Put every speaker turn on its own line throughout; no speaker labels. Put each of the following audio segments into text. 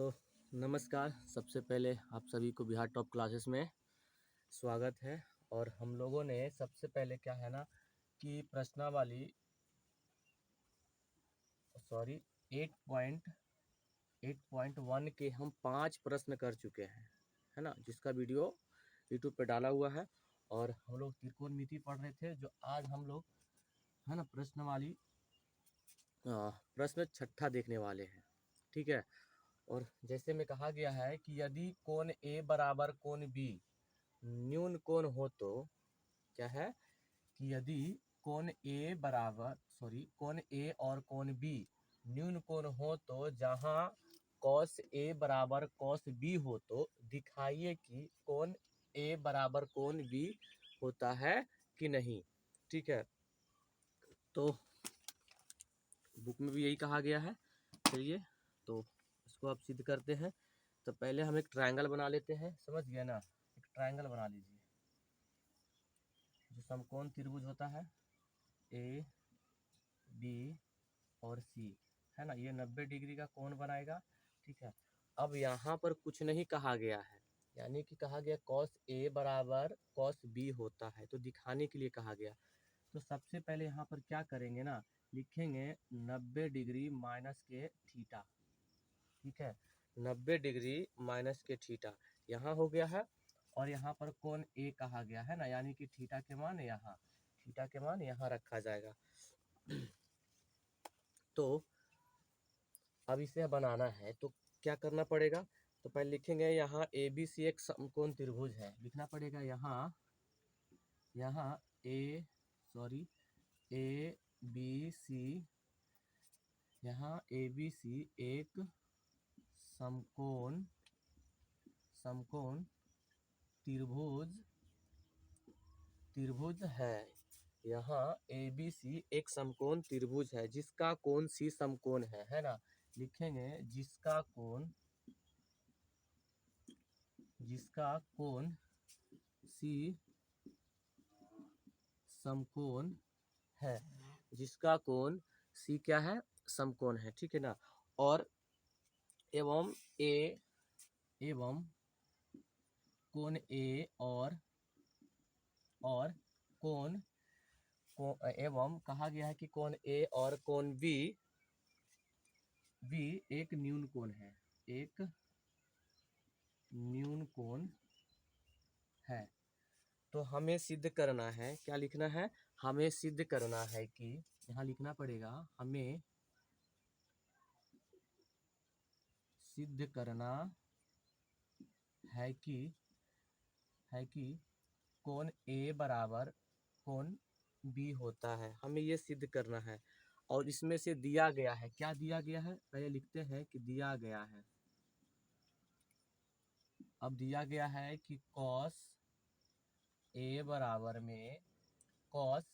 तो नमस्कार। सबसे पहले आप सभी को बिहार टॉप क्लासेस में स्वागत है। और हम लोगों ने सबसे पहले क्या है ना कि प्रश्नावली 8.1 के हम 5 प्रश्न कर चुके हैं, है ना, जिसका वीडियो यूट्यूब पे डाला हुआ है। और हम लोग त्रिकोणमिति पढ़ रहे थे, जो आज हम लोग है ना प्रश्नावली प्रश्न छठा देखने वाले हैं। ठीक है। और जैसे में कहा गया है कि यदि कोण ए बराबर कोण बी न्यून कोण हो तो क्या है कि यदि कोण ए और कोण बी न्यून कोण हो तो जहां कॉस ए बराबर कॉस बी हो तो दिखाइए कि कोण ए बराबर कोण बी होता है कि नहीं। ठीक है। तो बुक में भी यही कहा गया है। चलिए तो इसको आप सिद्ध करते हैं। तो पहले हम एक ट्रायंगल बना लेते हैं, समझ गए ना। एक ट्रायंगल बना लीजिए जो समकोण त्रिभुज होता है ए बी और सी, है ना, ये 90 डिग्री का कोण बनाएगा। ठीक है। अब यहाँ पर कुछ नहीं कहा गया है, यानी कि कहा गया कॉस ए बराबर कॉस बी होता है, तो दिखाने के लिए कहा गया। तो सबसे पहले यहाँ पर क्या करेंगे ना, लिखेंगे 90 डिग्री माइनस के थीटा। ठीक है। 90 डिग्री माइनस के थीटा यहाँ हो गया है। और यहाँ पर कोण ए कहा गया है ना, यानी कि थीटा के मान यहाँ रखा जाएगा। तो अब इसे बनाना है तो क्या करना पड़ेगा, तो पहले लिखेंगे यहाँ ए बी सी एक समकोण त्रिभुज है, लिखना पड़ेगा यहाँ ए बी सी, यहाँ ए बी सी एक समकोण त्रिभुज है। यहाँ ए बी सी एक समकोण त्रिभुज है जिसका कोण सी समकोण है ना। लिखेंगे जिसका कोण सी समकोण है, जिसका कोण सी क्या है, समकोण है। ठीक है ना। और एवं कोण ए और कोण एवं कहा गया है कि कोण ए और कोण बी एक न्यून कोण है। तो हमें सिद्ध करना है, क्या लिखना है, हमें सिद्ध करना है कि यहाँ लिखना पड़ेगा, हमें सिद्ध करना है कि कोण ए बराबर कोण बी होता है, हमें ये सिद्ध करना है। और इसमें से दिया गया है, क्या दिया गया है, पहले लिखते हैं कि दिया गया है। अब दिया गया है कि कॉस ए बराबर में कॉस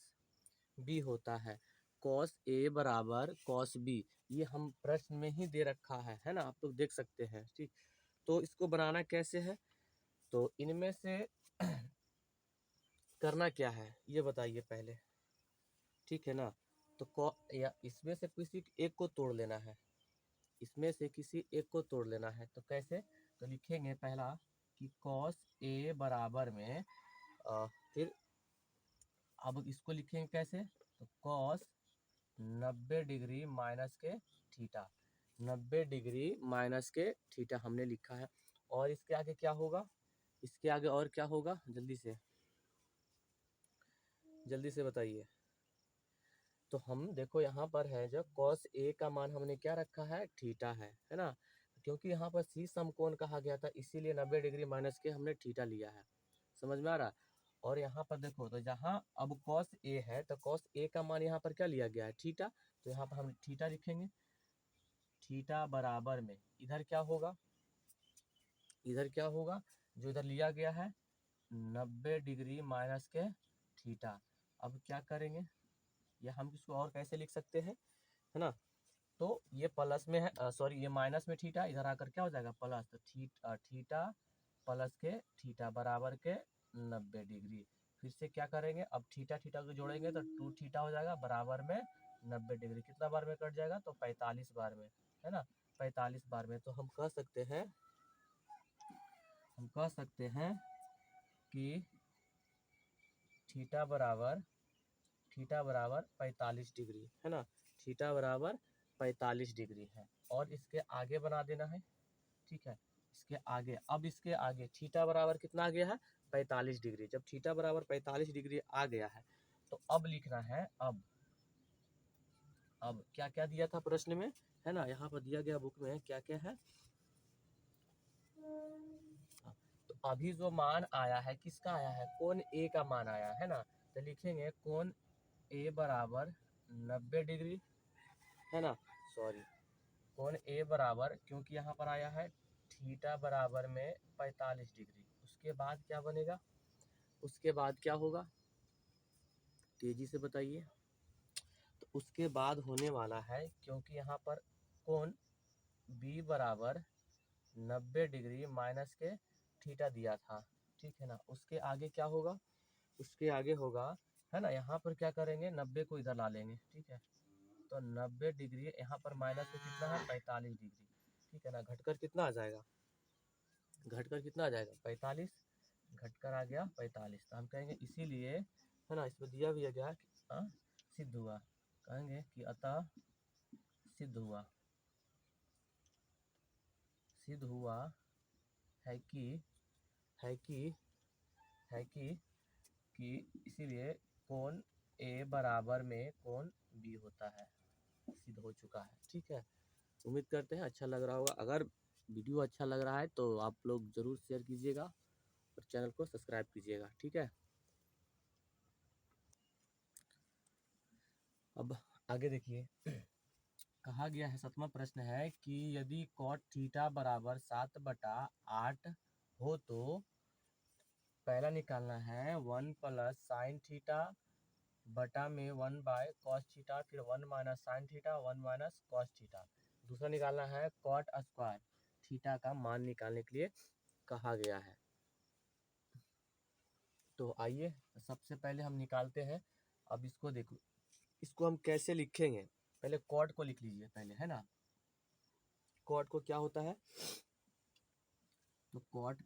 बी होता है, कॉस ए बराबर कॉस बी, ये हम प्रश्न में ही दे रखा है ना, आप लोग देख सकते हैं। ठीक। तो इसको बनाना कैसे है, तो इनमें से करना क्या है ये बताइए पहले। ठीक है ना। तो या इसमें से किसी एक को तोड़ लेना है, तो कैसे, तो लिखेंगे पहला कि कॉस ए बराबर में फिर अब इसको लिखेंगे कैसे, तो कॉस 90 डिग्री माइनस के थीटा, 90 डिग्री माइनस के थीटा हमने लिखा है। और इसके आगे क्या होगा, इसके आगे और क्या होगा, जल्दी से बताइए। तो हम देखो यहाँ पर है जो cos A का मान हमने क्या रखा है, थीटा है ना। क्योंकि यहाँ पर सी समकोण कहा गया था, इसीलिए 90 डिग्री माइनस के हमने थीटा लिया है, समझ में आ रहा। और यहाँ पर देखो, तो जहाँ अब cos A है तो cos A का मान यहाँ पर क्या लिया गया है, थीटा, तो यहाँ पर हम थीटा लिखेंगे। थीटा बराबर में इधर क्या होगा, जो इधर लिया गया है 90 डिग्री माइनस के थीटा। अब क्या करेंगे, या हम इसको और कैसे लिख सकते हैं, है ना। तो ये प्लस में है, ये माइनस में थीटा, इधर आकर क्या हो जाएगा प्लस, तो थीटा प्लस के थीटा बराबर के 90 डिग्री। फिर से क्या करेंगे, अब थीटा को जोड़ेंगे तो 2 थीटा हो जाएगा बराबर में 90 डिग्री, कितना बार में कट जाएगा, तो 45 बार में, है ना। 45 बार में, तो हम कह सकते हैं कि थीटा बराबर 45 डिग्री है ना, थीटा बराबर 45 डिग्री है। और इसके आगे बना देना है, ठीक है, इसके आगे, अब इसके आगे थीटा बराबर कितना आ गया है, 45 डिग्री। जब थीटा बराबर 45 डिग्री आ गया है तो अब लिखना है, अब क्या क्या दिया था प्रश्न में, है ना, यहाँ पर दिया गया बुक में क्या क्या है। तो अभी जो मान आया है किसका आया है, कोण ए का मान आया है ना, तो लिखेंगे कोण ए बराबर 90 डिग्री, है ना, सॉरी, कोण ए बराबर, क्योंकि यहाँ पर आया है थीटा बराबर में 45 डिग्री। उसके बाद क्या बनेगा, उसके बाद क्या होगा, तेजी से बताइए। तो उसके बाद होने वाला है, क्योंकि यहाँ पर कोण बी बराबर 90 डिग्री माइनस के थीटा दिया था, ठीक है ना, उसके आगे क्या होगा, उसके आगे होगा, है ना, यहाँ पर क्या करेंगे, 90 को इधर ला लेंगे, ठीक है, तो 90 डिग्री यहाँ पर माइनस में कितना है, 45 डिग्री, ठीक है ना, घटकर कितना आ जाएगा, 45, घटकर आ गया 45। तो हम कहेंगे इसीलिए, है ना, इसमें दिया भी गया कि सिद्ध हुआ, कहेंगे कि अतः सिद्ध हुआ है कि है कि है कि इसीलिए कोण ए बराबर में कोण बी होता है, सिद्ध हो चुका है, ठीक है। उम्मीद करते हैं अच्छा लग रहा होगा। अगर वीडियो अच्छा लग रहा है तो आप लोग ज़रूर शेयर कीजिएगा और चैनल को सब्सक्राइब कीजिएगा, ठीक है। अब आगे देखिए, कहा गया है, 7वां प्रश्न है कि यदि cot थीटा बराबर 7/8 हो तो पहला निकालना है 1 प्लस साइन थीटा बटा में 1 बाय कॉस थीटा, फिर 1 minus sine theta, 1 minus cos theta. दूसरा निकालना है कॉट स्क्वायर थीटा का मान निकालने के लिए कहा गया है। तो आइए सबसे पहले हम निकालते हैं। अब इसको देखो, इसको हम कैसे लिखेंगे, पहले कॉट को लिख लीजिए पहले, है ना। कॉट को क्या होता है, तो कॉट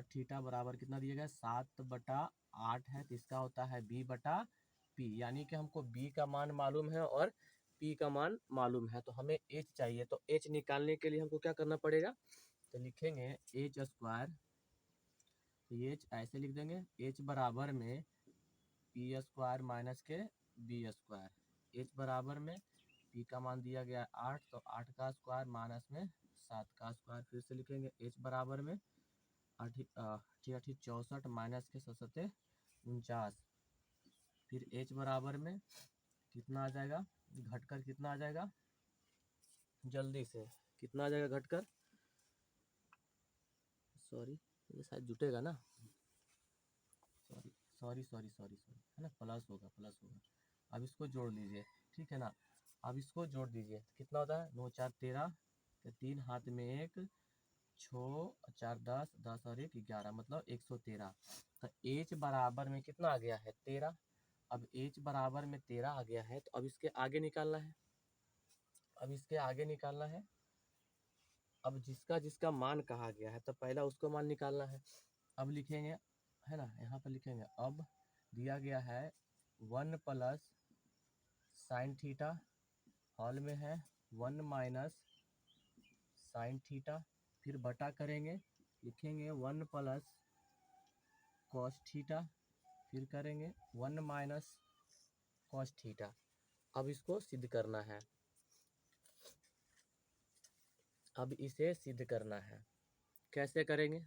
थीटा बराबर कितना दिया गया, 7/8 है, तो इसका होता है b/p, यानी कि हमको b का मान मालूम है और p का मान मालूम है, तो हमें h चाहिए। तो h निकालने के लिए हमको क्या करना पड़ेगा, तो लिखेंगे h स्क्वायर, तो h ऐसे लिख देंगे, h बराबर में p स्क्वायर माइनस के b स्क्वायर, h बराबर में p का मान दिया गया 8, तो 8 का स्क्वायर माइनस में 7 का स्क्वायर, फिर से लिखेंगे h बराबर में 8 64 माइनस के 7 49, फिर h बराबर में कितना आ जाएगा, घटकर कितना आ जाएगा, जल्दी से कितना आ जाएगा घटकर, सॉरी ये शायद जुटेगा ना, सॉरी है ना, प्लस होगा। अब इसको जोड़ लीजिए, ठीक है ना, अब इसको जोड़ दीजिए, कितना होता है, 9 4 13, 3 हाथ में 1, 6 4 10, 10 और 1 11, मतलब 113। तो h बराबर में कितना आ गया है, 13। अब h बराबर में 13 आ गया है, तो अब इसके आगे निकालना है, अब जिसका जिसका मान कहा गया है तो पहला उसको मान निकालना है। अब लिखेंगे, है ना, यहाँ पर लिखेंगे, अब दिया गया है 1 प्लस साइन थीटा, हॉल में है 1 माइनस साइन थीटा, फिर बटा करेंगे, लिखेंगे 1 प्लस कॉस थीटा, फिर करेंगे 1 माइनस कॉस थीटा। अब इसको सिद्ध करना है, अब इसे सिद्ध करना है, कैसे करेंगे,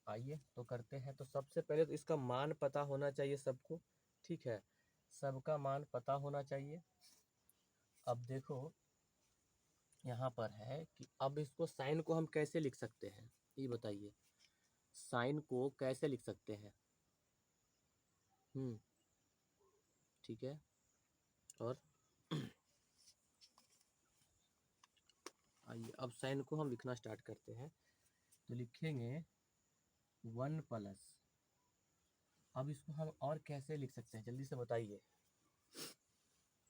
आइए तो करते हैं। तो सबसे पहले तो इसका मान पता होना चाहिए सबको, ठीक है, सबका मान पता होना चाहिए। अब देखो यहाँ पर है कि अब इसको साइन को हम कैसे लिख सकते हैं, ये बताइए, साइन को कैसे लिख सकते हैं, ठीक है, और आइए अब साइन को हम लिखना स्टार्ट करते हैं। तो लिखेंगे 1 प्लस, अब इसको हम और कैसे लिख सकते हैं, जल्दी से बताइए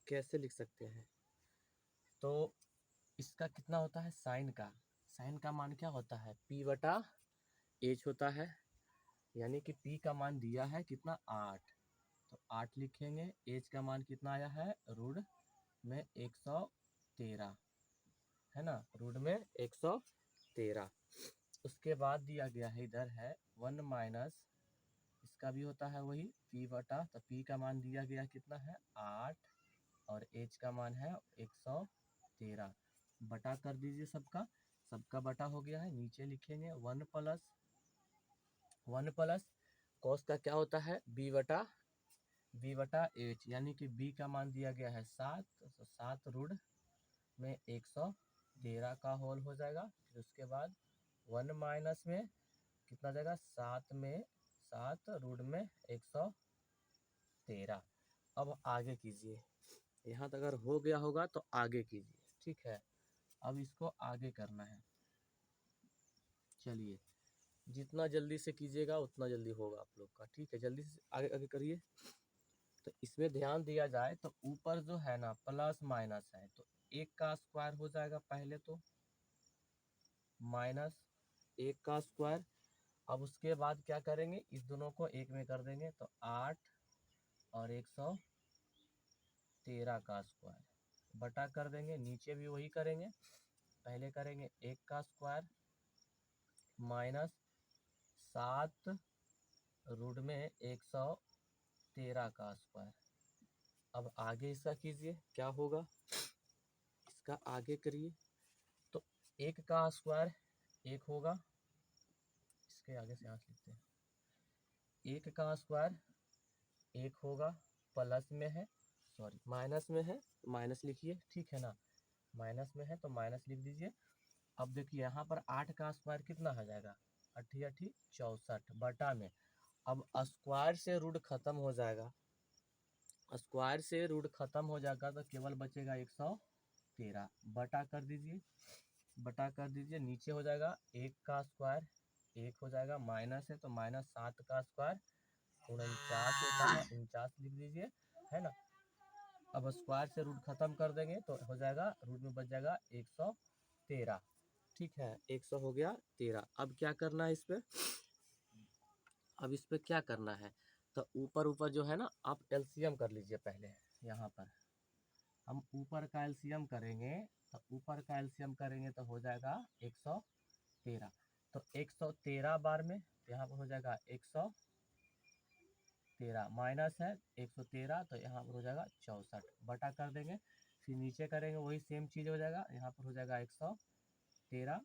कैसे लिख सकते हैं। तो इसका कितना होता है साइन का मान क्या होता है p बटा h होता है, यानी कि p का मान दिया है कितना 8, तो 8 लिखेंगे। h का मान कितना आया है रूट में 113, है ना, रूट में 113। उसके बाद दिया गया है इधर है 1 माइनस, इसका भी होता है वही p बटा, तो p का मान दिया गया कितना है 8 और h का मान है 113, बटा कर दीजिए सबका, सबका बटा हो गया है। नीचे लिखेंगे 1 प्लस कॉस का क्या होता है b बटा h, यानी कि b का मान दिया गया है 7, तो 7 रूट में 113 का होल हो जाएगा। फिर उसके बाद 1 माइनस में कितना जाएगा 7 में 7 रूट में 113। अब आगे कीजिए, यहाँ तक अगर हो गया होगा तो आगे कीजिए, ठीक है। अब इसको आगे करना है, चलिए जितना जल्दी से कीजिएगा उतना जल्दी होगा आप लोग का, ठीक है। जल्दी से आगे आगे करिए। तो इसमें ध्यान दिया जाए तो ऊपर जो है ना प्लस माइनस है, तो एक का स्क्वायर हो जाएगा पहले, तो माइनस एक का स्क्वायर। अब उसके बाद क्या करेंगे, इस दोनों को एक में कर देंगे, तो 8 और 113 का स्क्वायर बटा कर देंगे। नीचे भी वही करेंगे, पहले करेंगे एक का स्क्वायर माइनस 7 रूट में 113 का स्क्वायर। अब आगे इसका कीजिए क्या होगा, इसका आगे करिए। तो एक का स्क्वायर एक होगा, इसके आगे से यहाँ से लिखते हैं, एक का स्क्वायर एक होगा, प्लस में है, सॉरी माइनस में है, माइनस लिखिए, ठीक है ना, माइनस में है तो माइनस लिख दीजिए। अब देखिए यहाँ पर 8 का स्क्वायर कितना हो जाएगा, 8 8 64 बटा में, अब स्क्वायर से रूट खत्म हो जाएगा, स्क्वायर से रूट खत्म हो जाएगा तो केवल बचेगा 113, बटा कर दीजिए, बटा कर दीजिए। नीचे हो जाएगा एक का स्क्वायर एक हो जाएगा, माइनस है तो माइनस 7 का स्क्वायर 49 होता है, 49 लिख दीजिए, है ना। अब स्क्वायर से रूट खत्म कर देंगे तो हो जाएगा रूट में बच जाएगा 113, ठीक है, 100 हो गया 13। अब क्या करना है इस पे, अब इस पे क्या करना है, तो ऊपर ऊपर जो है ना आप एलसीएम कर लीजिए पहले। यहाँ पर हम ऊपर का एलसीएम करेंगे, तो ऊपर का एलसीएम करेंगे तो हो जाएगा 113, तो 113 बार में यहाँ पर हो जाएगा 113 माइनस है 113, तो यहाँ पर हो जाएगा 64, बटा कर देंगे। फिर नीचे करेंगे वही सेम चीज़ हो जाएगा, यहाँ पर हो जाएगा 113,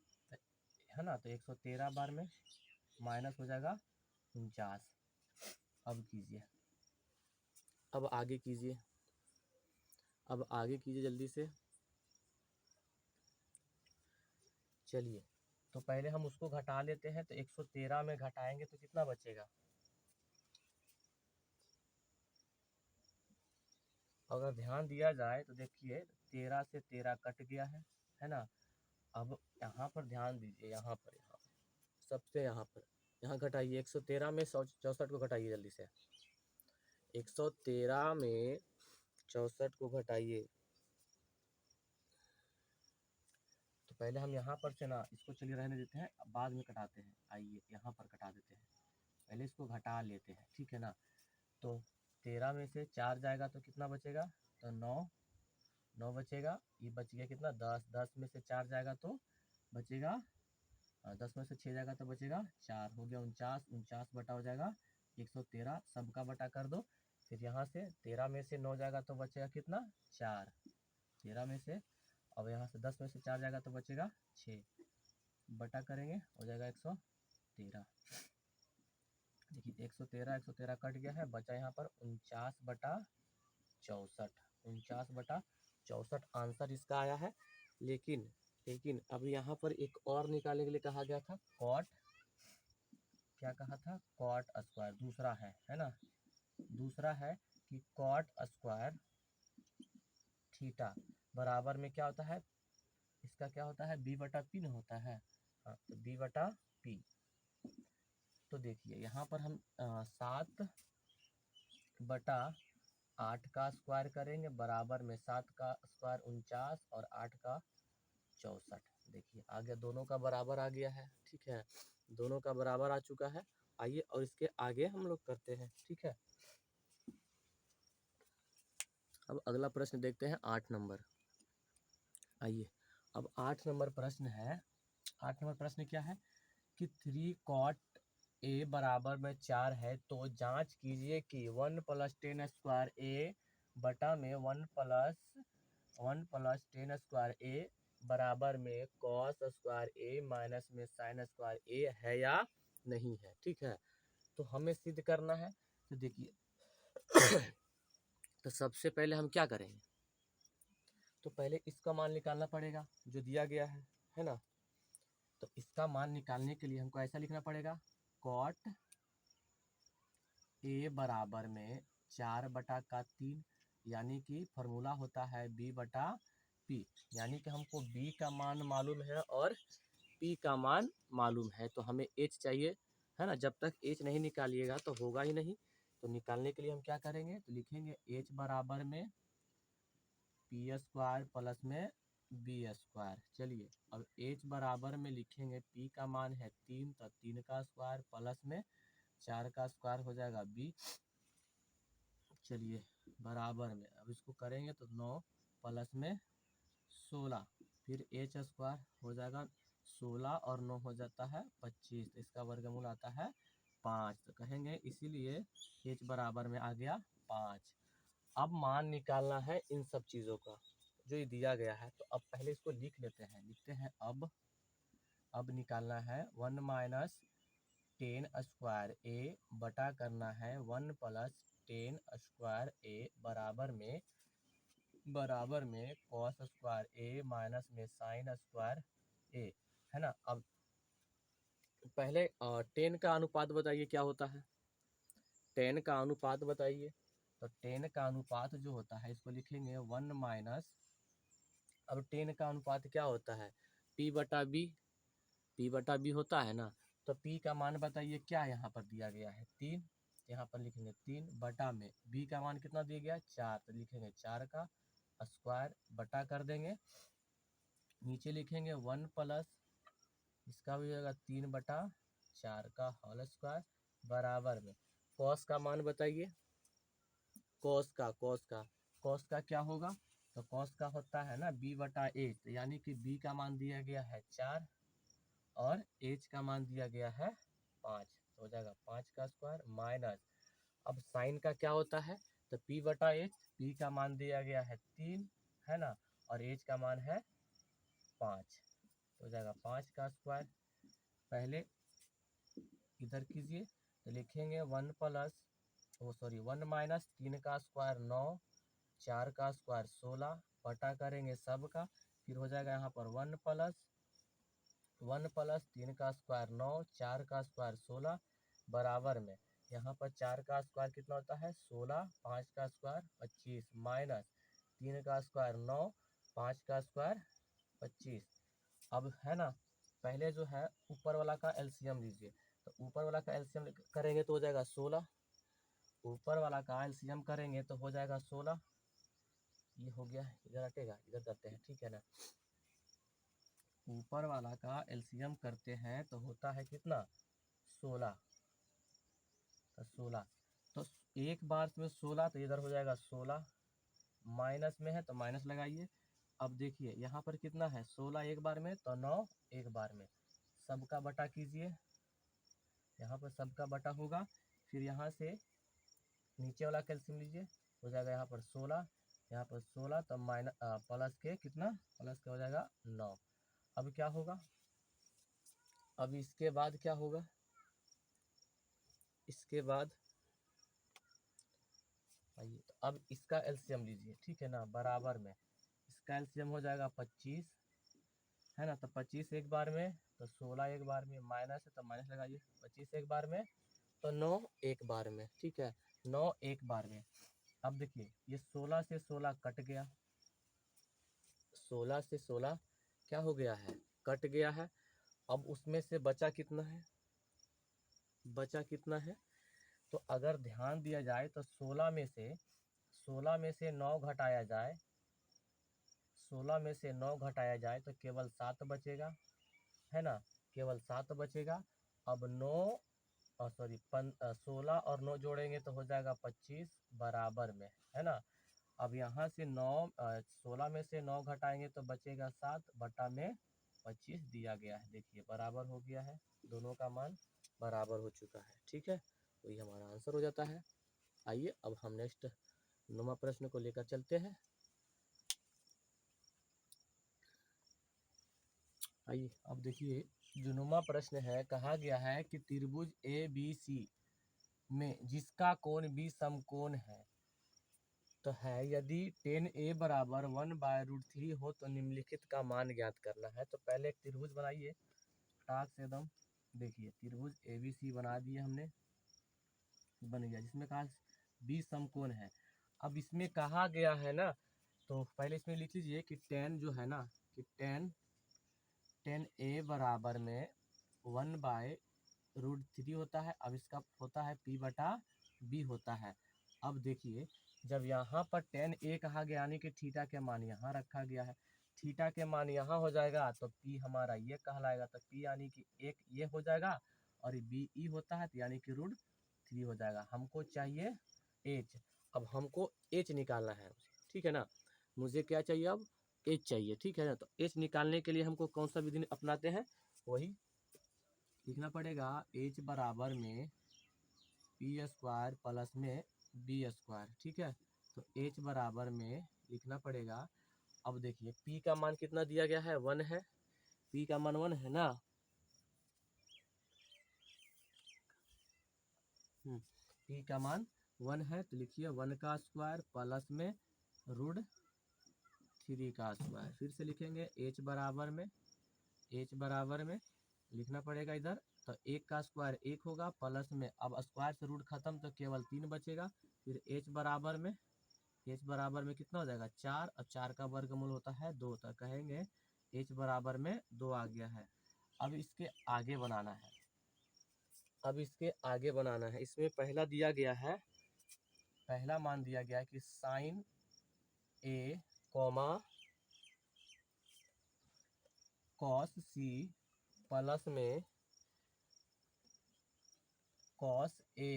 है ना, तो 113 बार में माइनस हो जाएगा 49। अब कीजिए, अब आगे कीजिए, अब आगे कीजिए जल्दी से। चलिए तो पहले हम उसको घटा लेते हैं, तो 113 में घटाएंगे तो कितना बचेगा, अगर ध्यान दिया जाए तो देखिए 13 से 13 कट गया है ना। अब यहाँ पर ध्यान दीजिए, यहाँ पर सबसे यहाँ पर यहाँ घटाइए, 113 में 64 को घटाइए जल्दी से, 113 में 64 को घटाइए। तो पहले हम यहाँ पर से ना इसको चलिए रहने देते हैं, बाद में कटाते हैं, आइए यहाँ पर कटा देते हैं, पहले इसको घटा लेते हैं, ठीक है ना। तो 13 में से 4 जाएगा तो कितना बचेगा, तो 9 बचेगा, ये बच गया कितना 10, 10 में से 4 जाएगा तो बचेगा 10 में से 6 जाएगा तो बचेगा 4, हो गया 49, 49 बटा हो जाएगा 113, सबका बटा कर दो। फिर यहाँ से 13 में से 9 जाएगा तो बचेगा कितना 4, 13 में से, अब यहाँ से 10 में से 4 जाएगा तो बचेगा 6, बटा करेंगे हो जाएगा 113। देखिए 113 कट गया है, बचा यहाँ पर 49 बटा 64, 49 बटा 64 आंसर इसका आया है। लेकिन लेकिन अब यहाँ पर एक और निकालने के लिए कहा गया था, कॉट, क्या कहा था, कॉट स्क्वायर दूसरा है ना, दूसरा है कि कॉट स्क्वायर थीटा बराबर में क्या होता है, इसका क्या होता है बी बटा पी न होता है, हाँ तो बी बटा पी। तो देखिए यहाँ पर हम 7 बटा 8 का स्क्वायर करेंगे, बराबर में 7 का स्क्वायर 49 और 8 का 64। देखिए आ गया, दोनों का बराबर आ गया है, ठीक है, दोनों का बराबर आ चुका है। आइए और इसके आगे हम लोग करते हैं, ठीक है। अब अगला प्रश्न देखते हैं 8 नंबर। आइए अब 8 नंबर प्रश्न है। 8 नंबर प्रश्न क्या है कि 3 cot ए बराबर में 4 है तो जांच कीजिए कि 1 + 10 स्क्वायर ए बटा में 1 + 10 स्क्वायर ए बराबर में कॉस स्क्वायर ए माइनस में साइन स्क्वायर ए है या नहीं है, ठीक है। तो हमें सिद्ध करना है। तो देखिए तो सबसे पहले हम क्या करेंगे, तो पहले इसका मान निकालना पड़ेगा जो दिया गया है ना। तो इसका मान निकालने के लिए हमको ऐसा लिखना पड़ेगा, कॉट ए बराबर में 4/3, यानी कि फॉर्मूला होता है B/P, यानी कि हमको B का मान मालूम है और P का मान मालूम है, तो हमें H चाहिए, है ना। जब तक H नहीं निकालिएगा तो होगा ही नहीं। तो निकालने के लिए हम क्या करेंगे, तो लिखेंगे H बराबर में P² प्लस में B²। चलिए अब H बराबर में लिखेंगे, P का मान है 3, तो 3 का स्क्वायर प्लस में 4 का स्क्वायर हो जाएगा B। चलिए बराबर में अब इसको करेंगे तो 9 प्लस में 16, फिर H² हो जाएगा 16 और 9 हो जाता है 25, तो इसका वर्गमूल आता है 5। तो कहेंगे इसीलिए H बराबर में आ गया 5। अब मान निकालना है इन सब चीज़ों का जो ये दिया गया है। तो अब पहले इसको लिख लेते हैं, लिखते हैं अब निकालना है 1 - 10 स्क्वायर ए बटा करना है 1 + 10 स्क्वायर ए बराबर में कॉस स्क्वायर ए माइनस में साइन स्क्वायर ए, है ना। अब पहले 10 का अनुपात बताइए क्या होता है, 10 का अनुपात बताइए। तो 10 का अनुपात जो होता है इसको लिखेंगे 1 माइनस, अब 10 का अनुपात क्या होता है, P/B होता है ना। तो P का मान बताइए क्या यहाँ पर दिया गया है 3, यहाँ पर लिखेंगे 3 बटा में B का मान कितना दिया गया 4, तो लिखेंगे 4 का स्क्वायर बटा कर देंगे, नीचे लिखेंगे 1 प्लस इसका भी होगा 3/4 का होल स्क्वायर बराबर में कॉस का मान बताइए, कॉस का क्या होगा, तो कॉस का होता है ना B/H, यानी कि B का मान दिया गया है 4 और H का मान दिया गया है 5, तो हो जाएगा 5 का स्क्वायर माइनस, अब साइन का क्या होता है, तो P/H, P का मान दिया गया है 3, है ना, और H का मान है 5, तो हो जाएगा 5 का स्क्वायर। पहले इधर कीजिए तो लिखेंगे 1 माइनस 3 का स्क्वायर 9, 4 का स्क्वायर 16 बटा करेंगे सब का, फिर हो जाएगा यहाँ पर 1 प्लस 3 का स्क्वायर 9, 4 का स्क्वायर 16 बराबर में यहाँ पर 4 का स्क्वायर कितना होता है 16, 5 का स्क्वायर 25 माइनस 3 का स्क्वायर 9, 5 का स्क्वायर 25। अब है ना, पहले जो है ऊपर वाला का एलसीएम लीजिए, तो ऊपर वाला का एलसीएम करेंगे तो हो जाएगा 16, ऊपर वाला का एलसीएम करेंगे तो हो जाएगा 16, ये हो गया, इधर हटेगा, इधर करते हैं, ठीक है ना। ऊपर वाला का एलसीएम करते हैं तो होता है कितना 16, तो 16, तो एक बार में 16, तो इधर हो जाएगा 16, माइनस में है तो माइनस लगाइए। अब देखिए यहाँ पर कितना है 16 एक बार में, तो 9 एक बार में, सबका बटा कीजिए, यहाँ पर सबका बटा होगा, फिर यहाँ से नीचे वाला कैल्सियम लीजिए, हो जाएगा यहाँ पर 16, यहाँ पर 16, तो माइनस प्लस के कितना, प्लस के हो जाएगा 9। अब क्या होगा, अब इसके बाद क्या होगा, इसके बाद आइए तो अब इसका एलसीएम लीजिए, ठीक है ना, बराबर में इसका एलसीएम हो जाएगा 25, है ना, तो 25 एक बार में, तो 16 एक बार में, माइनस है तो माइनस लगाइए, 25 एक बार में तो 9 एक बार में, ठीक है, 9 एक बार में। अब देखिए ये 16 से 16 कट गया, 16 से 16 क्या हो गया है, कट गया है। अब उसमें से बचा कितना है, तो अगर ध्यान दिया जाए तो 16 में से 9 घटाया जाए, 16 में से 9 घटाया जाए तो केवल 7 बचेगा, है ना, केवल 7 बचेगा। अब 16 और 9 जोड़ेंगे तो हो जाएगा 25 बराबर में, है ना। अब यहाँ से 16 में से 9 घटाएंगे तो बचेगा 7 बटा में 25 दिया गया है। देखिए बराबर हो गया है, दोनों का मान बराबर हो चुका है, ठीक है, तो ये हमारा आंसर हो जाता है। आइए अब हम नेक्स्ट 9वां प्रश्न को लेकर चलते हैं। आइए अब देखिए जो 9वां प्रश्न है, कहा गया है कि त्रिभुज ABC में जिसका कोण B समकोण है तो है, यदि tan A बराबर 1/√3 हो तो निम्नलिखित का मान ज्ञात करना है। तो पहले एक त्रिभुज बनाइए टाक से एकदम। देखिए त्रिभुज ABC बना दिए हमने, बन गया, जिसमें कहा B समकोण है। अब इसमें कहा गया है ना, तो पहले इसमें लिख लीजिए कि tan जो है ना, कि tan A बराबर में 1/√3 होता है। अब इसका होता है P बटा B होता है। अब देखिए जब यहाँ पर tan A कहा गया यानी कि थीटा के मान यहाँ रखा गया है, थीटा के मान यहाँ हो जाएगा तो P हमारा ये कहलाएगा, तो P यानी कि एक ये हो जाएगा और ये BE होता है तो यानी कि √3 हो जाएगा। हमको चाहिए H, अब हमको H निकालना है, ठीक है ना, मुझे क्या चाहिए अब H चाहिए, ठीक है ना। तो H निकालने के लिए हमको कौन सा विधि अपनाते हैं, वही लिखना पड़ेगा, H बराबर में P² प्लस में B², ठीक है। तो H बराबर में लिखना पड़ेगा, अब देखिए P का मान कितना दिया गया है, 1 है, P का मान 1 है ना, P का मान 1 है, तो लिखिए 1 का स्क्वायर प्लस में √3 का स्क्वायर। फिर से लिखेंगे H बराबर में लिखना पड़ेगा इधर, तो 1 का स्क्वायर 1 होगा प्लस में, अब स्क्वायर से रूट खत्म तो केवल 3 बचेगा। फिर H बराबर में कितना हो जाएगा 4, और 4 का वर्गमूल होता है 2, तो कहेंगे H बराबर में 2 आ गया है। अब इसके आगे बनाना है, इसमें पहला दिया गया है, पहला मान दिया गया है कि sin A, cos C plus में cos A,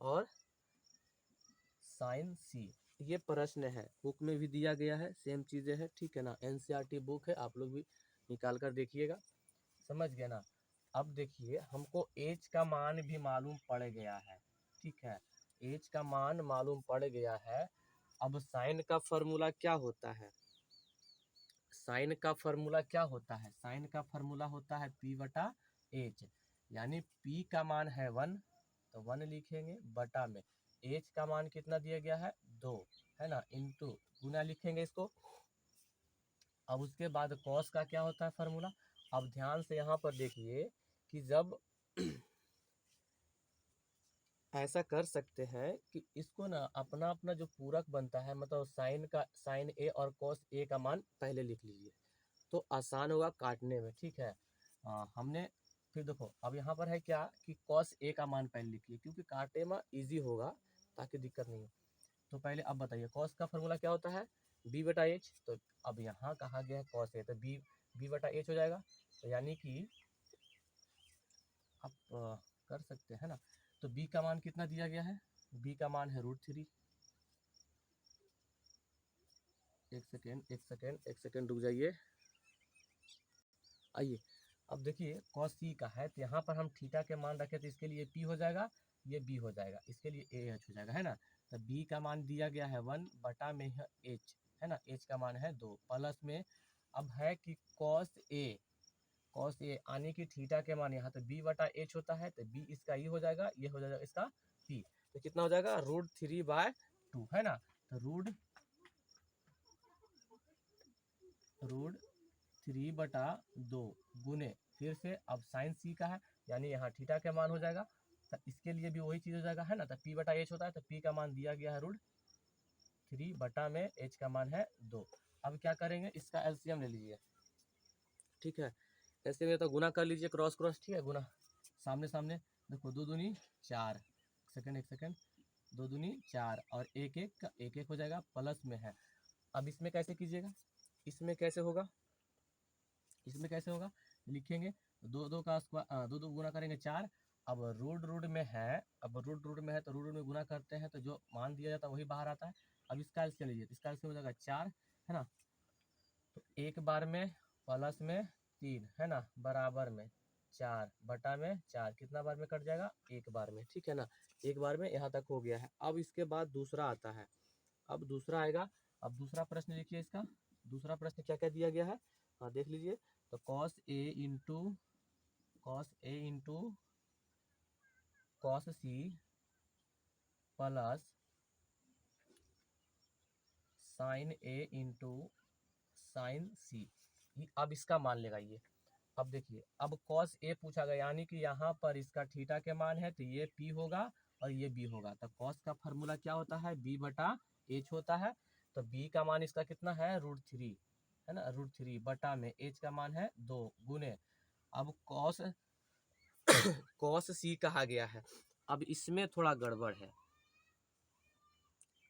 और sin C। ये प्रश्न है, बुक में भी दिया गया है, सेम चीजें हैं, ठीक है ना, NCERT बुक है, आप लोग भी निकाल कर देखिएगा, समझ गए ना। अब देखिए हमको H का मान भी मालूम पड़ गया है, ठीक है, H का मान मालूम पड़ गया है। अब साइन का फॉर्मूला क्या होता है, साइन का फॉर्मूला होता है P बटा H, यानी P का मान है 1 तो 1 लिखेंगे बटा में H का मान कितना दिया गया है 2, है ना, इंटू गुना लिखेंगे इसको। अब उसके बाद cos का क्या होता है फॉर्मूला, अब ध्यान से यहाँ पर देखिए कि जब ऐसा कर सकते हैं कि इसको ना अपना अपना जो पूरक बनता है, मतलब साइन A और cos A का मान पहले लिख लीजिए तो आसान होगा काटने में, ठीक है। हमने फिर देखो अब यहाँ पर है क्या कि cos A का मान पहले लिखिए, क्योंकि काटे में इजी होगा ताकि दिक्कत नहीं हो। तो पहले अब बताइए cos का फॉर्मूला क्या होता है B बटा H, तो अब यहाँ कहा गया है cos A, तो B बटा H हो जाएगा, तो यानी कि आप कर सकते हैं ना। तो B का मान कितना दिया गया है, B का मान है √3। एक सेकेंड रुक जाइए। आइए अब देखिए cos C का है, तो यहाँ पर हम थीटा के मान रखे तो इसके लिए P हो जाएगा, ये B हो जाएगा, इसके लिए AH हो जाएगा, है ना। तो B का मान दिया गया है 1 बटा में है H, है ना, H का मान है 2 प्लस में, अब है कि cos A आने की थीटा के मान यहाँ तो B बटा H होता है, तो B इसका ये हो जाएगा, ये हो जाएगा इसका P, तो कितना हो जाएगा √3/2, है ना। तो √3/2 गुने फिर से अब साइन C का है, यानी यहाँ थीटा के मान हो जाएगा, तो इसके लिए भी वही चीज़ हो जाएगा, है ना। तो P बटा H होता है, तो P का मान दिया गया है √3 बटा में H का मान है 2। अब क्या करेंगे, इसका LCM ले लीजिए, ठीक है, ऐसे में तो गुना कर लीजिए क्रॉस, ठीक है, गुना सामने सामने, देखो 2 दूनी 4, एक सेकेंड 2 दूनी 4 और एक एक हो जाएगा प्लस में है। अब इसमें कैसे कीजिएगा, इसमें कैसे होगा, इसमें कैसे होगा, लिखेंगे दो दो का स्क्वायर, दो दो गुना करेंगे 4। अब रूट रूट में है, अब रूट रूट में है तो रूट रूट में गुना करते हैं तो जो मान दिया जाता है वही बाहर आता है। अब इसका एलसीएम लीजिए, इसका एलसीएम हो जाएगा 4, है ना। तो एक बार में प्लस में 3, है ना, बराबर में 4 बटा में 4, कितना बार में कट जाएगा, एक बार में, ठीक है ना। एक बार में यहाँ तक हो गया है। अब इसके बाद दूसरा आता है, अब दूसरा आएगा। अब दूसरा प्रश्न लिखिए, इसका दूसरा प्रश्न क्या क्या दिया गया है, हाँ देख लीजिए। तो cos a into cos c plus sine a into sine c, अब इसका मान लेगा ये। अब देखिए, अब कॉस ए पूछा गया, यानी कि यहाँ पर इसका थीटा के मान है तो ये पी होगा और ये बी होगा। तो कॉस का फार्मूला क्या होता है, बी बटा एच होता है। तो बी का मान इसका कितना है, √3, है ना, √3 बटा में एच का मान है 2 गुने। अब कॉस सी कहा गया है, अब इसमें थोड़ा गड़बड़ है,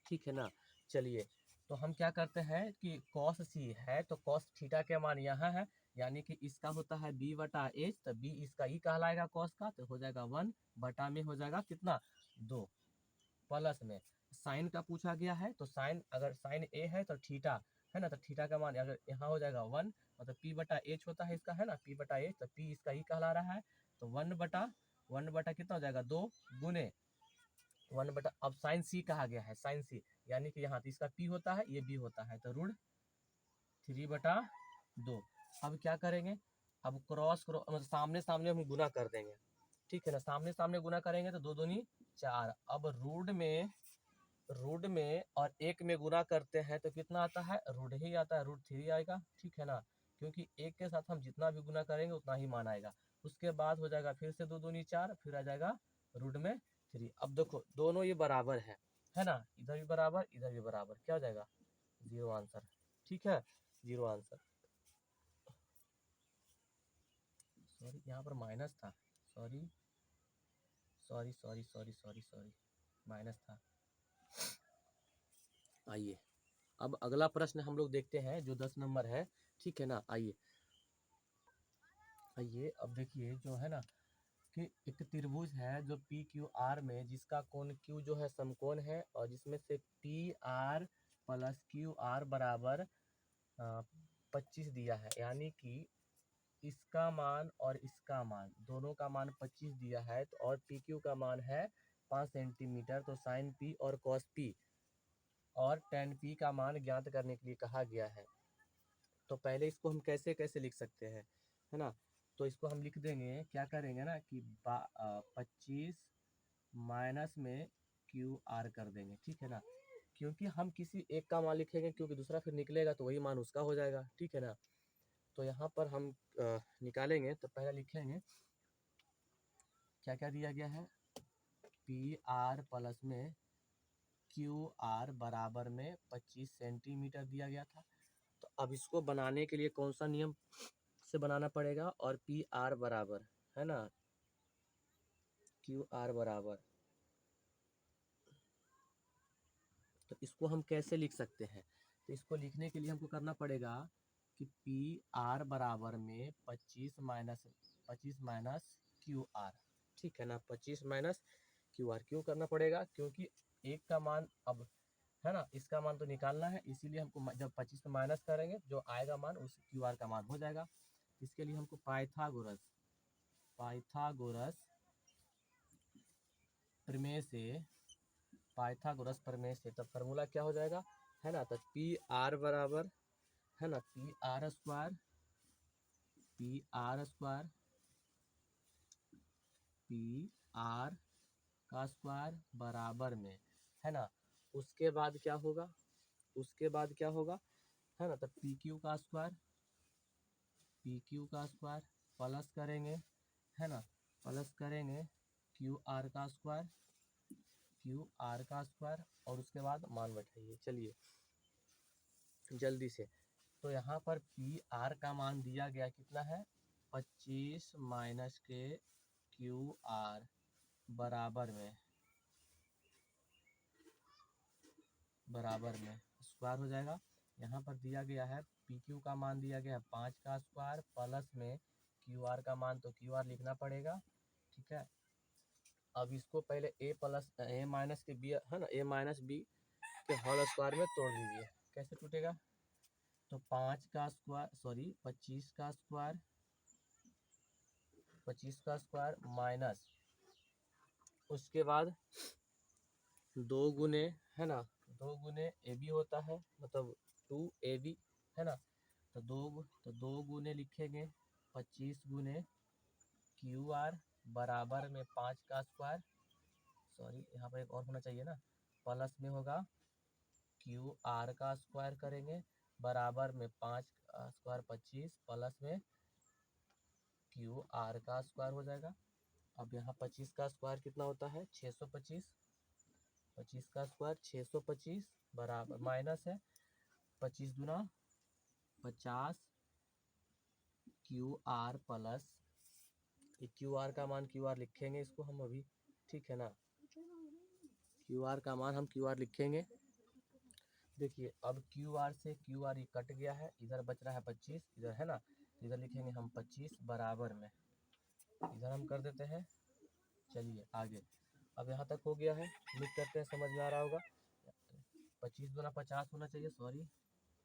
ठीक है ना। चलिए, तो हम क्या करते हैं कि कॉस सी है तो कॉस थीटा के मान यहाँ है, यानी कि इसका होता है बी बटा एच, तो बी इसका ई कहलाएगा कॉस का, तो हो जाएगा 1 बटा में हो जाएगा कितना 2, प्लस में साइन का पूछा गया है। तो साइन, अगर साइन ए है तो थीटा, है ना, तो थीटा का मान अगर यहाँ हो जाएगा 1, मतलब पी बटा एच होता है इसका, है ना, पी बटा एच, तो पी इसका ई कहला रहा है। तो 1 बटा कितना हो जाएगा 2 गुने 1 बटा, अब साइन सी कहा गया है, साइन सी, यानी कि यहाँ तो इसका पी होता है ये बी होता है, तो √3/2। अब क्या करेंगे, अब क्रॉस मतलब सामने सामने हम गुना कर देंगे, ठीक है ना, सामने सामने गुना करेंगे तो 2 दूनी 4। अब रूट में और एक में गुना करते हैं तो कितना आता है, रूट ही आता है, √3 आएगा, ठीक है ना, क्योंकि एक के साथ हम जितना भी गुना करेंगे उतना ही मान आएगा। उसके बाद हो जाएगा फिर से 2 दूनी 4, फिर आ जाएगा रूट में 3। अब देखो दोनों ये बराबर है ना, इधर भी बराबर इधर भी बराबर, क्या हो जाएगा 0 आंसर, ठीक है, 0 आंसर। सॉरी यहाँ पर माइनस था, sorry sorry sorry sorry sorry sorry minus था। आइए अब अगला प्रश्न हम लोग देखते हैं जो 10 नंबर है, ठीक है ना। आइए आइए अब देखिए जो है ना कि एक त्रिभुज है जो पी क्यू आर में, जिसका कोण क्यू जो है समकोण है, और जिसमें से P R plus Q R बराबर 25 दिया है, यानी कि इसका मान और इसका मान दोनों का मान 25 दिया है। तो और पी क्यू का मान है 5 सेंटीमीटर। तो साइन पी और कॉस पी और टेन पी का मान ज्ञात करने के लिए कहा गया है। तो पहले इसको हम कैसे कैसे लिख सकते हैं, है ना। तो इसको हम लिख देंगे, क्या करेंगे ना कि 25 माइनस में क्यू आर कर देंगे, ठीक है ना, क्योंकि हम किसी एक का मान लिखेंगे क्योंकि दूसरा फिर निकलेगा तो वही मान उसका हो जाएगा, ठीक है ना। तो यहाँ पर हम निकालेंगे, तो पहले लिखेंगे क्या क्या दिया गया है, पी आर प्लस में क्यू आर बराबर में 25 सेंटीमीटर दिया गया था। तो अब इसको बनाने के लिए कौन सा नियम से बनाना पड़ेगा, और पी आर बराबर, है ना, क्यू आर बराबर, तो इसको हम कैसे लिख सकते हैं। तो इसको लिखने के लिए हमको करना पड़ेगा कि पी आर बराबर में 25 माइनस क्यू आर, ठीक है ना, 25 माइनस क्यू आर क्यों करना पड़ेगा, क्योंकि एक का मान अब, है ना, इसका मान तो निकालना है, इसीलिए हमको जब 25 में माइनस करेंगे जो आएगा मान उस क्यू आर का मान हो जाएगा। इसके लिए हमको पाइथागोरस प्रमेय से तो फार्मूला क्या हो जाएगा, है ना, तो पी आर बराबर, है ना, P R square P R का स्क्वायर बराबर में, है ना, उसके बाद क्या होगा, है ना, तो पी क्यू का स्क्वायर प्लस करेंगे, है ना, प्लस करेंगे क्यू आर का स्क्वायर और उसके बाद मान बैठाइए। चलिए जल्दी से, तो यहाँ पर पी आर का मान दिया गया कितना है, 25 माइनस के क्यू आर बराबर में स्क्वायर हो जाएगा, यहाँ पर दिया गया है पी क्यू का मान दिया गया है 5 का स्क्वायर प्लस में क्यू आर का मान, तो क्यू आर लिखना पड़ेगा, ठीक है। अब इसको पहले ए प्लस ए माइनस के बी है ना, ए माइनस बी के होल स्क्वायर में तोड़ दीजिए। कैसे टूटेगा, तो 5 का स्क्वायर सॉरी 25 का स्क्वायर माइनस उसके बाद 2 गुने है ना, 2 गुने ए बी होता है, मतलब 2ab है ना, तो 2 गुने लिखेंगे 25 गुने क्यू आर बराबर में 5 का स्क्वायर, सॉरी यहाँ पर एक और होना चाहिए ना, प्लस में होगा क्यू आर का स्क्वायर करेंगे बराबर में 5 का स्क्वायर 25 प्लस में क्यू आर का स्क्वायर हो जाएगा। अब यहाँ 25 का स्क्वायर कितना होता है 625, 25 का स्क्वायर 625 बराबर माइनस है 25 गुना 50 Q R plus Q R का मान, क्यू आर लिखेंगे इसको हम अभी, ठीक है ना, क्यू आर का मान हम क्यू आर लिखेंगे। देखिए अब क्यू आर से क्यू आर कट गया है, इधर बच रहा है 25, इधर है ना, इधर लिखेंगे हम 25 बराबर में, इधर हम कर देते हैं। चलिए आगे, अब यहाँ तक हो गया है, उम्मीद करते हैं समझ में आ रहा होगा। 25 गुना 50 होना चाहिए, सॉरी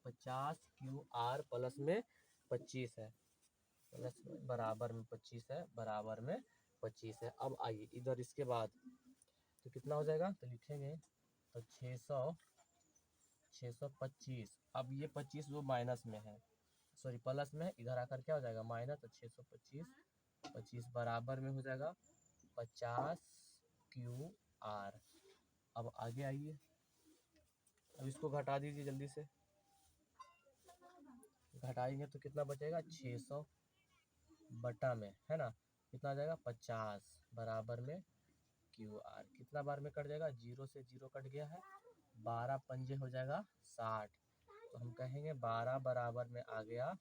50 क्यू आर प्लस में 25 है, प्लस में बराबर में 25 है, बराबर में 25 है। अब आइए इधर इसके बाद तो कितना हो जाएगा, तो लिखेंगे तो 625। अब ये 25 वो माइनस में है, सॉरी प्लस में है, इधर आकर क्या हो जाएगा माइनस, तो 625 बराबर में हो जाएगा 50 क्यू आर। अब आगे आइए, अब इसको घटा दीजिए जल्दी से, घटाएंगे तो कितना बचेगा 600 बटा में है ना, कितना आ जाएगा 50 बराबर में क्यू आर, कितना बार में कट जाएगा, 0 से 0 कट गया है, 12 पंजे हो जाएगा 60, तो हम कहेंगे 12 बराबर में आ गया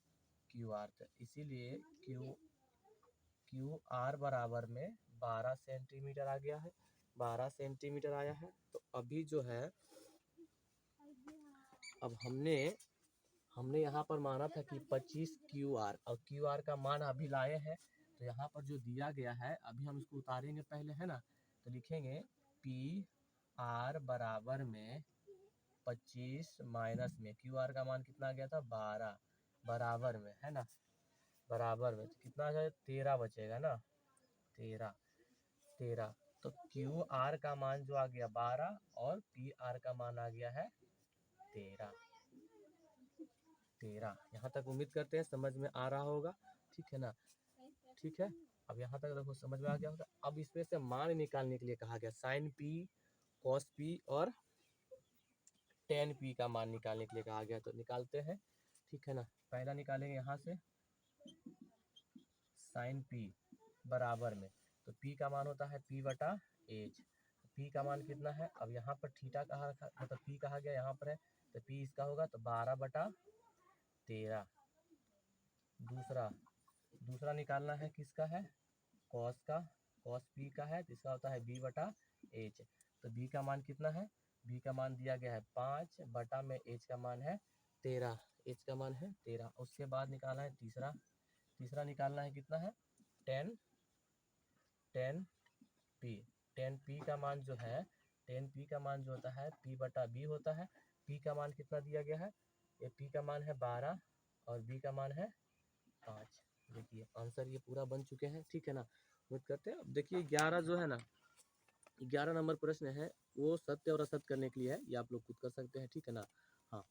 क्यू आर, तो इसीलिए क्यू आर बराबर में 12 सेंटीमीटर आ गया है, 12 सेंटीमीटर आया है। तो अभी जो है अब हमने यहाँ पर माना था कि 25 क्यू आर, और क्यू आर का मान अभी लाए हैं, तो यहाँ पर जो दिया गया है अभी हम इसको उतारेंगे पहले है ना, तो लिखेंगे पी आर बराबर में 25 माइनस में क्यू आर का मान कितना आ गया था 12 बराबर में है ना, बराबर में तो कितना आ जाए 13 बचेगा ना, 13 तो क्यू आर का मान जो आ गया 12 और पी आर का मान आ गया है 13। यहाँ तक उम्मीद करते हैं समझ में आ रहा होगा, ठीक है ना, ठीक है। अब यहाँ तक देखो समझ में आ गया होगा। अब इसमें से मान निकालने के लिए कहा गया साइन पी, कॉस पी और टेन पी का मान निकालने के लिए कहा गया, तो निकालते हैं, ठीक है ना। पहला निकालेंगे यहाँ से साइन पी बराबर में, तो पी का मान होता है पी बटा एच, पी का मान कितना है, अब यहाँ पर थीटा कहा रखा, मतलब पी कहा गया यहाँ पर है, तो पी इसका होगा तो 12 बटा 13। दूसरा निकालना है किसका है, कॉस का, कॉस पी का है, तो इसका होता है बी बटा एच, तो बी का मान कितना है, बी का मान दिया गया है 5 बटा में एच का मान है 13, एच का मान है 13। उसके बाद निकालना है तीसरा निकालना है कितना है 10 पी, 10 पी का मान जो है 10 पी का मान जो होता है पी बटा बी होता है, पी का मान कितना दिया गया है, ये पी का मान है 12 और बी का मान है 5। देखिए आंसर ये पूरा बन चुके हैं, ठीक है ना, उम्मीद करते हैं। अब देखिए 11 जो है ना, 11 नंबर प्रश्न है वो सत्य और असत्य करने के लिए है, ये आप लोग खुद कर सकते हैं, ठीक है ना। हाँ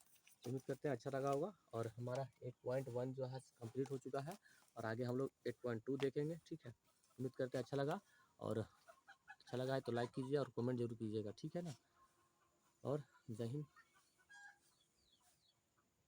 उम्मीद करते हैं अच्छा लगा होगा, और हमारा 8.1 जो है कंप्लीट हो चुका है, और आगे हम लोग 8.2 देखेंगे, ठीक है। उम्मीद करते हैं अच्छा लगा, और अच्छा लगा है तो लाइक कीजिए और कमेंट जरूर कीजिएगा, ठीक है ना, और जय हिंद।